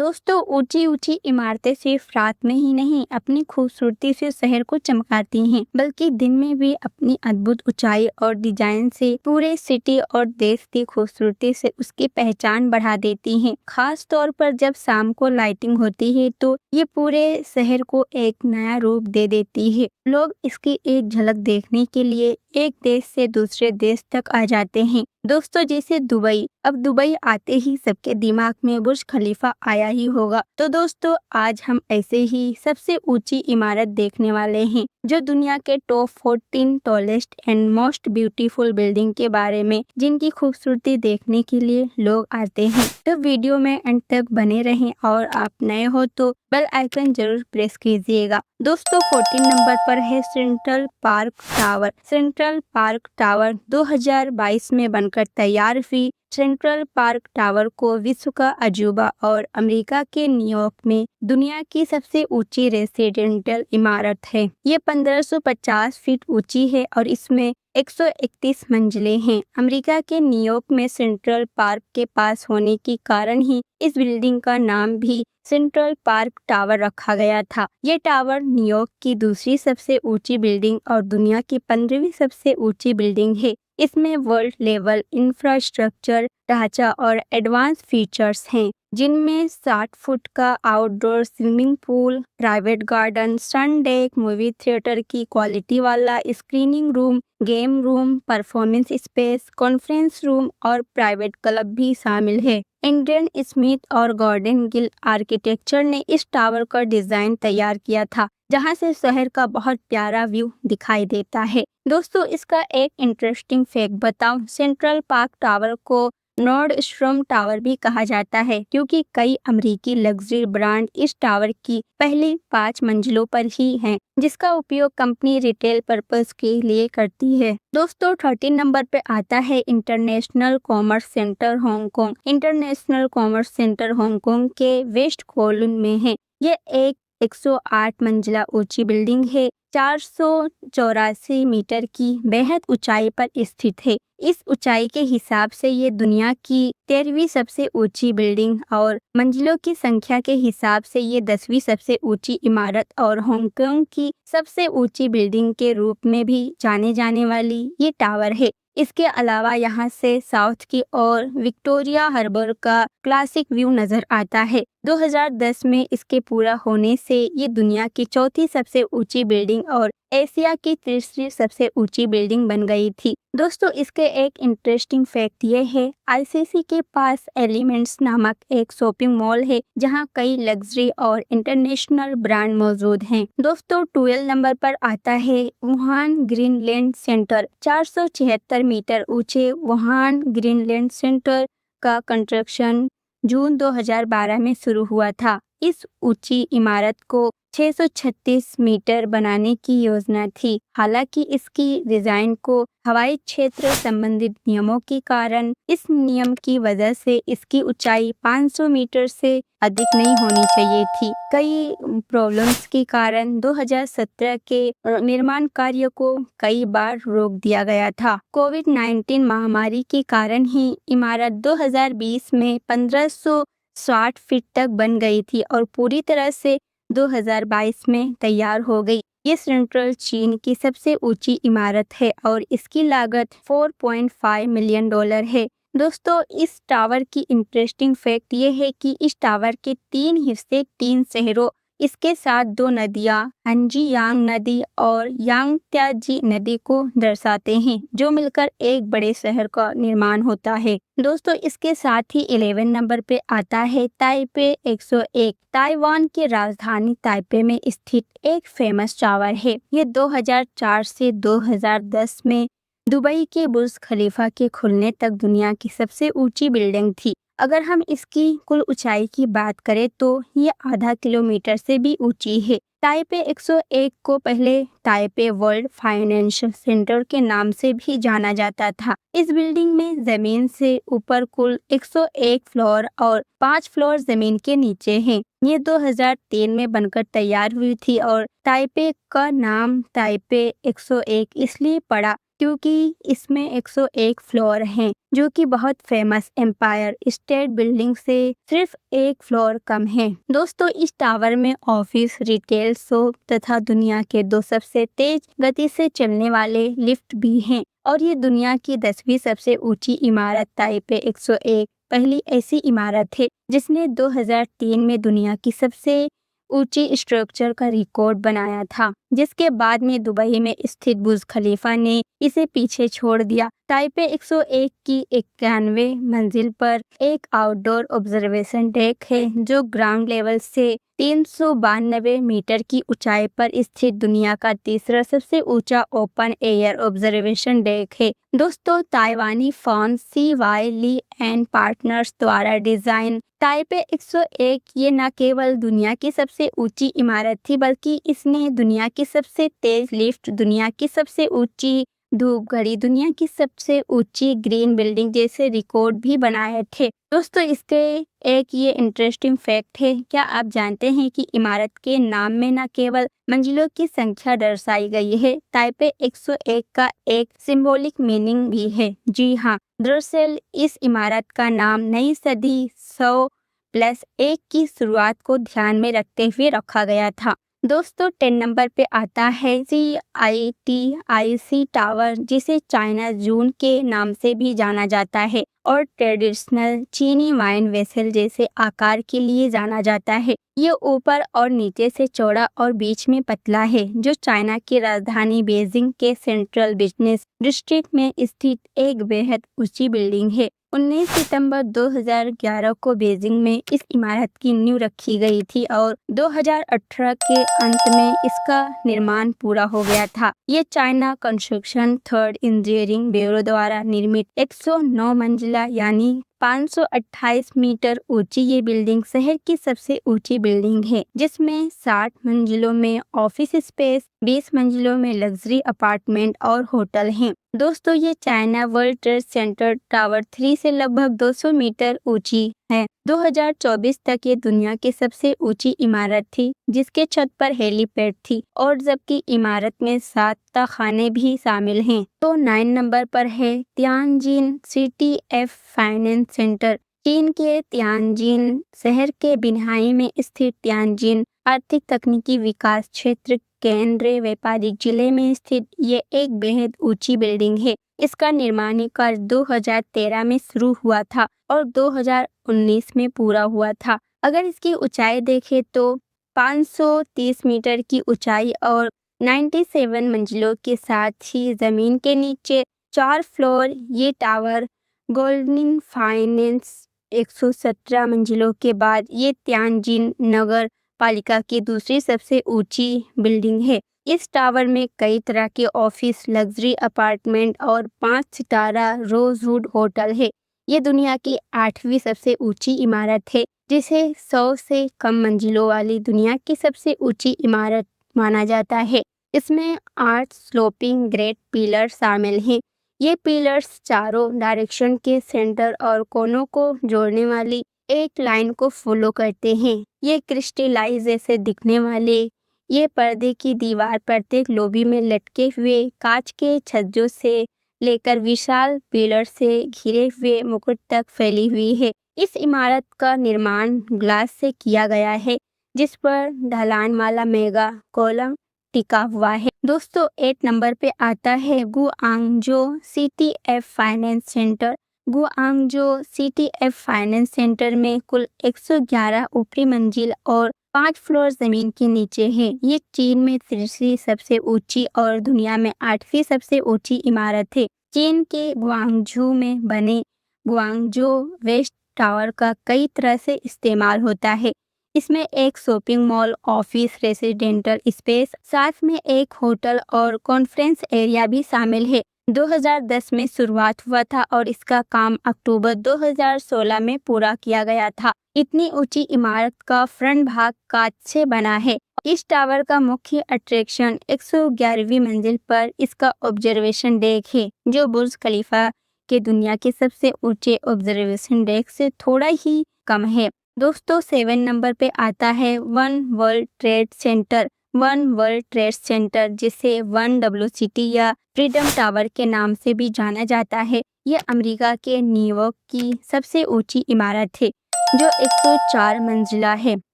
दोस्तों, ऊंची ऊंची इमारतें सिर्फ रात में ही नहीं अपनी खूबसूरती से शहर को चमकाती हैं, बल्कि दिन में भी अपनी अद्भुत ऊंचाई और डिजाइन से पूरे सिटी और देश की खूबसूरती से उसकी पहचान बढ़ा देती हैं। खास तौर पर जब शाम को लाइटिंग होती है तो ये पूरे शहर को एक नया रूप दे देती है। लोग इसकी एक झलक देखने के लिए एक देश से दूसरे देश तक आ जाते हैं। दोस्तों, जैसे दुबई। अब दुबई आते ही सबके दिमाग में बुर्ज खलीफा आया ही होगा। तो दोस्तों, आज हम ऐसे ही सबसे ऊंची इमारत देखने वाले हैं, जो दुनिया के top 14 tallest and most beautiful building के बारे में, जिनकी खूबसूरती देखने के लिए लोग आते हैं। तो वीडियो में अंत तक बने रहें और आप नए हो तो बेल आइकन जरूर प्रेस कीजिएगा। दोस्तों, 14 नंबर पर है central park tower. Central park tower 2022 में बनकर तैयार हुई। सेंट्रल पार्क टावर को विश्व का अजूबा और अमेरिका के न्यूयॉर्क में दुनिया की सबसे ऊंची रेसिडेंशियल इमारत है। ये 1550 फीट ऊंची है और इसमें 131 मंजिलें हैं। अमेरिका के न्यूयॉर्क में सेंट्रल पार्क के पास होने के कारण ही इस बिल्डिंग का नाम भी सेंट्रल पार्क टावर रखा गया था। ये टावर न्यूयॉर्क की दूसरी सबसे ऊंची बिल्डिंग और दुनिया की 15वीं सबसे ऊंची बिल्डिंग है। इसमें वर्ल्ड लेवल इंफ्रास्ट्रक्चर ढांचा और एडवांस फीचर्स हैं, जिनमें 60 फुट का outdoor swimming pool, private garden, sun deck, movie theatre की क्वालिटी वाला screening room, game room, performance space, conference room और प्राइवेट क्लब भी शामिल है। इंडियन स्मिथ और गॉर्डन गिल आर्किटेक्चर ने इस टावर का डिजाइन तैयार किया था, जहां से शहर का बहुत प्यारा व्यू दिखाई देता है। दोस्तों, इसका एक इंटरेस्टिंग फैक्ट बताऊं। सेंट्रल पार्क टावर को नॉर्डस्ट्रॉम टावर भी कहा जाता है, क्योंकि कई अमेरिकी लग्जरी ब्रांड इस टावर की पहली 5 मंजिलों पर ही हैं, जिसका उपयोग कंपनी रिटेल पर्पस के लिए करती है। दोस्तों, 13 नंबर पे आता है international commerce centre Hong Kong. International commerce centre Hong Kong के वेस्ट कोलुन में है। ये एक 108 मंजिला ऊंची बिल्डिंग है, 484 मीटर की बेहद ऊंचाई पर स्थित है। इस ऊंचाई के हिसाब से ये दुनिया की 13वीं सबसे ऊंची बिल्डिंग और मंजिलों की संख्या के हिसाब से ये 10वीं सबसे ऊंची इमारत और हांगकांग की सबसे ऊंची बिल्डिंग के रूप में भी जाने जाने वाली ये टावर है। इसके अलावा यहाँ से साउथ की ओर विक्टोरिया हार्बर का क्लासिक व्यू नजर आता है। 2010 में इसके पूरा होने से ये दुनिया की चौथी सबसे ऊंची बिल्डिंग और एशिया की तीसरी सबसे ऊंची बिल्डिंग बन गई थी। दोस्तों, इसके एक इंटरेस्टिंग फैक्ट ये है, आईसीसी के पास एलिमेंट्स नामक एक शॉपिंग मॉल है, जहां कई लग्जरी और इंटरनेशनल ब्रांड मौजूद हैं। दोस्तों, 12 नंबर पर आता है वुहान ग्रीनलैंड सेंटर। 476 मीटर ऊंचे वुहान ग्रीनलैंड सेंटर का कंस्ट्रक्शन जून 2012 में शुरू हुआ था। इस ऊंची इमारत को 636 मीटर बनाने की योजना थी। हालांकि इसकी डिजाइन को हवाई क्षेत्र संबंधित नियमों के कारण इस नियम की वजह से इसकी ऊंचाई 500 मीटर से अधिक नहीं होनी चाहिए थी। कई प्रॉब्लम्स के कारण 2017 के निर्माण कार्य को कई बार रोक दिया गया था। कोविड-19 महामारी के कारण ही इमारत 2020 में 1560 फीट तक बन गई थी और पूरी तरह से 2022 में तैयार हो गई। ये सेंट्रल चीन की सबसे ऊंची इमारत है और इसकी लागत $4.5 मिलियन है। दोस्तों, इस टावर की इंटरेस्टिंग फैक्ट ये है कि इस टावर के 3 हिस्से 3 शहरों, इसके साथ 2 नदियां हंजियांग नदी और यांगत्याजी नदी को दर्शाते हैं, जो मिलकर एक बड़े शहर का निर्माण होता है। दोस्तों, इसके साथ ही 11 नंबर पे आता है ताइपे 101। ताइवान की राजधानी ताइपे में स्थित एक फेमस टावर है। ये 2004 से 2010 में दुबई के बुर्ज खलीफा के खुलने तक दुनिया की सबसे ऊंची बिल्डिंग थी। अगर हम इसकी कुल ऊंचाई की बात करें तो ये आधा किलोमीटर से भी ऊंची है। ताइपे 101 को पहले ताइपे वर्ल्ड फाइनेंशियल सेंटर के नाम से भी जाना जाता था। इस बिल्डिंग में जमीन से ऊपर कुल 101 फ्लोर और 5 फ्लोर जमीन के नीचे हैं। ये 2003 में बनकर तैयार हुई थी और ताइपे का नाम ताइपे 101 इसलिए पड़ा क्योंकि इसमें 101 फ्लोर हैं, जो कि बहुत फेमस एम्पायर स्टेट बिल्डिंग से सिर्फ एक फ्लोर कम है। दोस्तों, इस टावर में ऑफिस, रिटेल शॉप तथा दुनिया के 2 सबसे तेज गति से चलने वाले लिफ्ट भी हैं और ये दुनिया की 10वीं सबसे ऊंची इमारत ताइपे 101 पहली ऐसी इमारत है जिसने 2003 में दुनिया की सबसे ऊंची स्ट्रक्चर का रिकॉर्ड बनाया था, जिसके बाद में दुबई में स्थित बुर्ज खलीफा ने इसे पीछे छोड़ दिया। ताइपे 101 की 91 मंजिल पर एक आउटडोर ऑब्जर्वेशन डेक है जो ग्राउंड लेवल से 392 मीटर की ऊंचाई पर स्थित दुनिया का तीसरा सबसे ऊंचा ओपन एयर ऑब्जर्वेशन डेक है। दोस्तों, ताइवानी firm CY Lee and partners द्वारा डिजाइन ताइपे 101 ये न केवल दुनिया की सबसे ऊंची इमारत थी, बल्कि इसने दुनिया की सबसे तेज लिफ्ट, दुनिया की सबसे ऊंची धूप घड़ी, दुनिया की सबसे ऊंची ग्रीन बिल्डिंग जैसे रिकॉर्ड भी बनाए थे। दोस्तों, इसके एक ये इंटरेस्टिंग फैक्ट है, क्या आप जानते हैं कि इमारत के नाम में न केवल मंजिलों की संख्या दर्शाई गई है, ताइपे 101 का एक सिंबॉलिक मीनिंग भी है। जी हाँ, दरअसल इस इमारत का नाम नई सदी 100+1 की शुरुआत को ध्यान में रखते हुए रखा गया था। दोस्तों, 10 नंबर पे आता है CITIC टावर, जिसे चाइना जून के नाम से भी जाना जाता है और ट्रेडिशनल चीनी वाइन वेसल जैसे आकार के लिए जाना जाता है। ये ऊपर और नीचे से चौड़ा और बीच में पतला है, जो चाइना की राजधानी बीजिंग के सेंट्रल बिजनेस डिस्ट्रिक्ट में स्थित एक बेहद ऊंची बिल्डिंग है। 19 सितंबर 2011 को बीजिंग में इस इमारत की नींव रखी गई थी और 2018 के अंत में इसका निर्माण पूरा हो गया था। ये China construction third engineering bureau द्वारा निर्मित 109 मंजिला यानी 528 मीटर ऊंची ये बिल्डिंग शहर की सबसे ऊंची बिल्डिंग है, जिसमें 60 मंजिलों में ऑफिस स्पेस, 20 मंजिलों में लग्जरी अपार्टमेंट और होटल हैं। दोस्तों, ये China world trade centre tower 3 से लगभग 200 मीटर ऊंची है। 2024 तक ये दुनिया की सबसे ऊंची इमारत थी, जिसके छत पर हेलीपैड थी और जबकि इमारत में 7 तहखाने भी शामिल हैं। तो 9 नंबर पर है तियानजिन CTF फाइनेंस सेंटर। चीन के तियानजिन शहर के बिनहाई में स्थित तियानजिन आर्थिक तकनीकी विकास क्षेत्र केंद्रीय व्यापारिक जिले में स्थित ये एक बेहद ऊंची बिल्डिंग है। इसका निर्माण कार्य 2013 में शुरू हुआ था और 2019 में पूरा हुआ था। अगर इसकी ऊंचाई देखें तो 530 मीटर की ऊंचाई और 97 मंजिलों के साथ ही जमीन के नीचे 4 फ्लोर ये टावर गोल्डनिंग फाइनेंस 117 मंजिलों के बाद ये तियानजिन नगर पालिका की दूसरी सबसे ऊंची बिल्डिंग है। इस टावर में कई तरह के ऑफिस, लग्जरी अपार्टमेंट और 5 सितारा रोजवुड होटल है। ये दुनिया की 8वीं सबसे ऊंची इमारत है, जिसे 100 से कम मंजिलों वाली दुनिया की सबसे ऊंची इमारत माना जाता है। इसमें 8 स्लोपिंग ग्रेट पिलर शामिल हैं। ये पिलर्स चारों डायरेक्शन के सेंटर और कोनों को जोड़ने वाली एक लाइन को फॉलो करते हैं। ये क्रिस्टलाइज जैसे दिखने वाले ये पर्दे की दीवार प्रत्येक लॉबी में लटके हुए कांच के छज्जों से लेकर विशाल पिलर से घिरे हुए मुकुट तक फैली हुई है। इस इमारत का निर्माण ग्लास से किया गया है, जिस पर ढलान वाला मेगा कॉलम टिका हुआ है। दोस्तों, 8 नंबर पे आता है Guangzhou CTF finance centre. Guangzhou CTF finance centre में कुल 111 ऊपरी मंजिल और 5 फ्लोर जमीन के नीचे है। ये चीन में तीसरी सबसे ऊंची और दुनिया में 8वीं सबसे ऊंची इमारत है। चीन के गुआंगझो में बने गुआंगझो वेस्ट टावर का कई तरह से इस्तेमाल होता है। इसमें एक shopping mall, office, residential space, साथ में एक होटल और कॉन्फ्रेंस एरिया भी शामिल है। 2010 में शुरुआत हुआ था और इसका काम अक्टूबर 2016 में पूरा किया गया था। इतनी ऊंची इमारत का फ्रंट भाग कांच से बना है। इस टावर का मुख्य अट्रैक्शन 111वीं मंजिल पर इसका ऑब्जर्वेशन डेक है, जो बुर्ज खलीफा के दुनिया के सबसे ऊंचे ऑब्जर्वेशन डेक से थोड़ा ही कम है। दोस्तों, 7 नंबर पे आता है one world trade centre. One world trade centre, जिसे 1WCT या फ्रीडम टावर के नाम से भी जाना जाता है, ये अमेरिका के न्यूयॉर्क की सबसे ऊंची इमारत है जो 104 मंजिला है,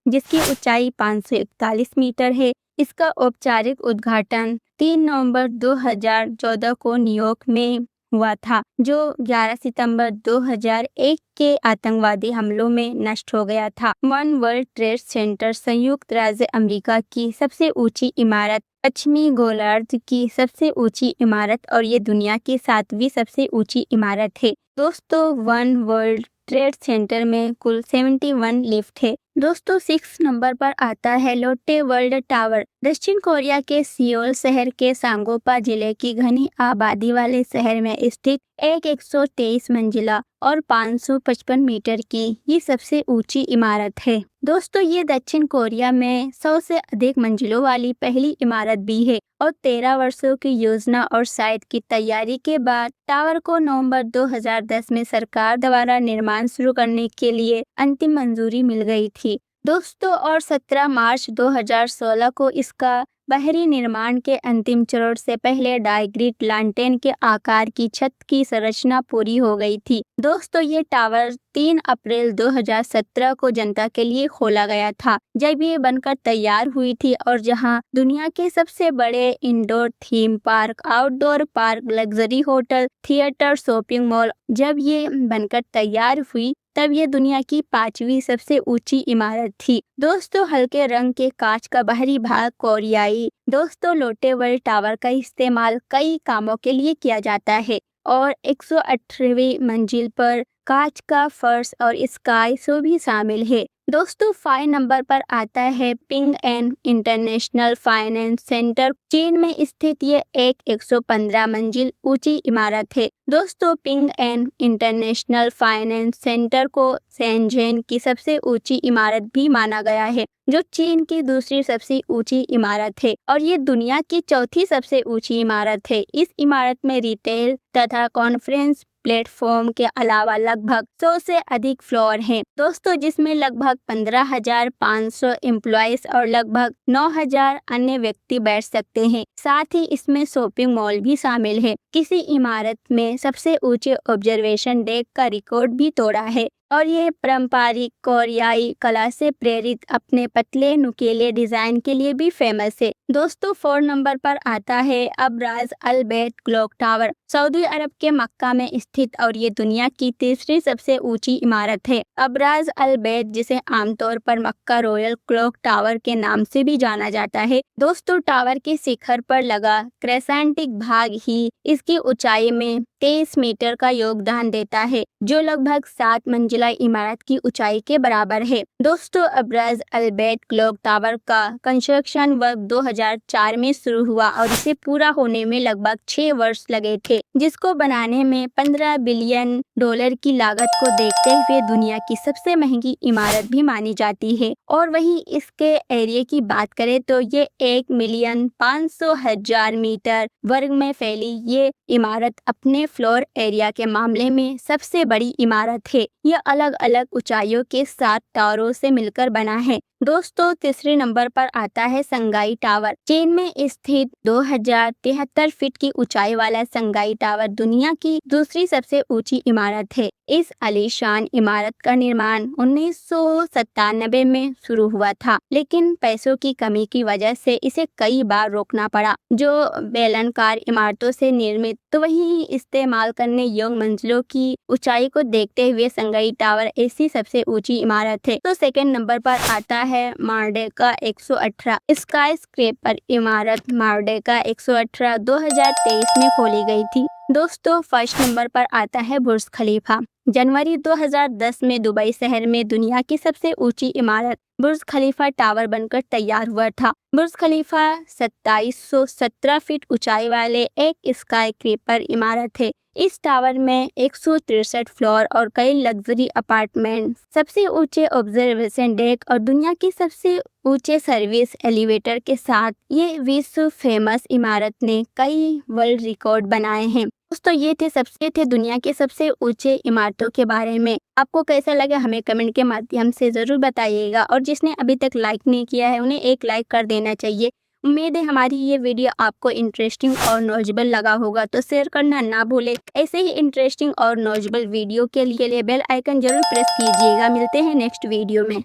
जिसकी ऊंचाई 541 मीटर है। इसका औपचारिक उद्घाटन 3 नवंबर 2014 को न्यूयॉर्क में हुआ था, जो 11 सितंबर 2001 के आतंकवादी हमलों में नष्ट हो गया था। वन वर्ल्ड ट्रेड सेंटर संयुक्त राज्य अमेरिका की सबसे ऊंची इमारत, पश्चिमी गोलार्ध की सबसे ऊंची इमारत और ये दुनिया की 7वीं सबसे ऊंची इमारत है। दोस्तों, वन वर्ल्ड ट्रेड सेंटर में कुल 71 लिफ्ट है। दोस्तों, 6 नंबर पर आता है लोtte वर्ल्ड टावर। दक्षिण कोरिया के सियोल शहर के सांगोपा जिले की घनी आबादी वाले शहर में स्थित एक 123 मंजिला और 555 मीटर की ये सबसे ऊंची इमारत है। दोस्तों, ये दक्षिण कोरिया में 100 से अधिक मंजिलों वाली पहली इमारत भी है और 13 वर्षों की योजना और साइट की तैयारी के बाद टावर को नवंबर 2010 में सरकार द्वारा निर्माण शुरू करने के लिए अंतिम मंजूरी मिल गई थी। दोस्तों, और 17 मार्च 2016 को इसका बाहरी निर्माण के अंतिम चरण से पहले डाइग्रिड लालटेन के आकार की छत की संरचना पूरी हो गई थी। दोस्तों, ये टावर 3 अप्रैल 2017 को जनता के लिए खोला गया था, जब ये बनकर तैयार हुई थी और जहां दुनिया के सबसे बड़े indoor theme park, outdoor park, luxury hotel, theatre, shopping mall जब ये बनकर तैयार हुई तब ये दुनिया की 5वीं सबसे ऊंची इमारत थी। दोस्तों, हल्के रंग के कांच का बाहरी भाग कोरियाई दोस्तों लोटे वर्ल्ड टावर का इस्तेमाल कई कामों के लिए किया जाता है और 118वीं मंजिल पर कांच का फर्श और स्काई शो भी शामिल है। दोस्तों, 5 नंबर पर आता है ping an international finance centre. चीन में स्थित ये एक 115 मंजिल ऊंची इमारत है। दोस्तों, ping an international finance centre को शेंझेन की सबसे ऊंची इमारत भी माना गया है, जो चीन की दूसरी सबसे ऊंची इमारत है और ये दुनिया की चौथी सबसे ऊंची इमारत है। इस इमारत में रिटेल तथा कॉन्फ्रेंस प्लेटफॉर्म के अलावा लगभग 100 से अधिक फ्लोर हैं। दोस्तों, जिसमें लगभग 15,500 एम्प्लॉयज और लगभग 9,000 अन्य व्यक्ति बैठ सकते हैं। साथ ही इसमें शॉपिंग मॉल भी शामिल है। किसी इमारत में सबसे ऊंचे ऑब्जर्वेशन डेक का रिकॉर्ड भी तोड़ा है और ये पारंपरिक कोरियाई कला से प्रेरित अपने पतले नुकीले डिजाइन के लिए भी फेमस है। दोस्तों, 4 नंबर पर आता है अबराज अल बैत क्लॉक टावर। सऊदी अरब के मक्का में स्थित और ये दुनिया की तीसरी सबसे ऊंची इमारत है। अबराज अल बैत, जिसे आमतौर पर मक्का रॉयल क्लॉक टावर के नाम से भी जाना जाता है। दोस्तों, टावर के शिखर पर लगा क्रेसेंटिक भाग ही इसकी ऊंचाई में 23 मीटर का योगदान देता है, जो लगभग 7 मंजिला इमारत की ऊंचाई के बराबर है। दोस्तों, अबराज अल बैत क्लॉक टावर का कंस्ट्रक्शन वर्क 2004 में शुरू हुआ और इसे पूरा होने में लगभग 6 वर्ष लगे थे, जिसको बनाने में $15 बिलियन की लागत को देखते हुए दुनिया की सबसे महंगी इमारत भी मानी जाती है। और वहीं इसके एरिया की बात करें तो ये 1,500,000 मीटर वर्ग में फैली ये इमारत अपने फ्लोर एरिया के मामले में सबसे बड़ी इमारत है। यह अलग अलग ऊंचाइयों के 7 टावरों से मिलकर बना है। दोस्तों, तीसरे नंबर पर आता है संगाई टावर। चीन में स्थित 2073 फीट की ऊंचाई वाला संगाई टावर दुनिया की दूसरी सबसे ऊंची इमारत है। इस आलीशान इमारत का निर्माण 1997 में शुरू हुआ था, लेकिन पैसों की कमी की वजह से इसे कई बार रोकना पड़ा, जो बेलनाकार इमारतों से निर्मित तो वहीं इस्तेमाल करने योग्य मंजिलों की ऊंचाई को देखते हुए संगाई टावर ऐसी सबसे ऊंची इमारत है। तो सेकंड नंबर पर आता है मार्डेका 118 स्काई स्क्रेपर इमारत। मार्डेका 118 2023 में खोली गई थी। दोस्तों, फर्स्ट नंबर पर आता है बुर्ज खलीफा। जनवरी 2010 में दुबई शहर में दुनिया की सबसे ऊंची इमारत बुर्ज खलीफा टावर बनकर तैयार हुआ था। बुर्ज खलीफा 2717 फीट ऊंचाई वाले एक स्काई क्रेपर इमारत है। इस टावर में 163 फ्लोर और कई लग्जरी अपार्टमेंट, सबसे ऊंचे ऑब्जर्वेशन डेक और दुनिया की सबसे ऊंचे सर्विस एलिवेटर के साथ ये विश्व फेमस इमारत ने कई वर्ल्ड रिकॉर्ड बनाए हैं। दोस्तों, ये थे दुनिया के सबसे ऊंचे इमारतों के बारे में। आपको कैसा लगा हमें कमेंट के माध्यम से जरूर बताइएगा और जिसने अभी तक लाइक नहीं किया है उन्हें एक लाइक कर देना चाहिए। उम्मीद है हमारी ये वीडियो आपको इंटरेस्टिंग और नॉलेजेबल लगा होगा, तो शेयर करना ना भूले। ऐसे ही इंटरेस्टिंग और नॉलेजेबल वीडियो के लिए बेल आइकन जरूर प्रेस कीजिएगा। मिलते हैं नेक्स्ट वीडियो में।